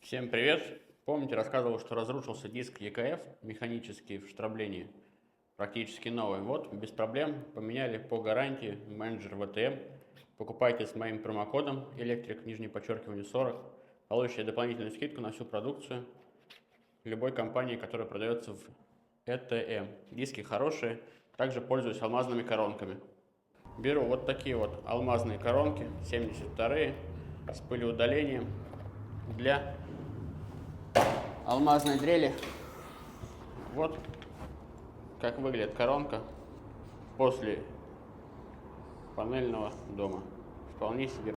Всем привет! Помните, рассказывал, что разрушился диск EKF механический в штроблении, практически новый. Вот, без проблем, поменяли по гарантии, менеджер ВТМ. Покупайте с моим промокодом электрик, нижнее подчеркивание 40, получите дополнительную скидку на всю продукцию любой компании, которая продается в ЭТМ. Диски хорошие, также пользуюсь алмазными коронками. Беру вот такие вот алмазные коронки, 72-е, с пылеудалением для алмазной дрели. Вот как выглядит коронка после панельного дома. Вполне себе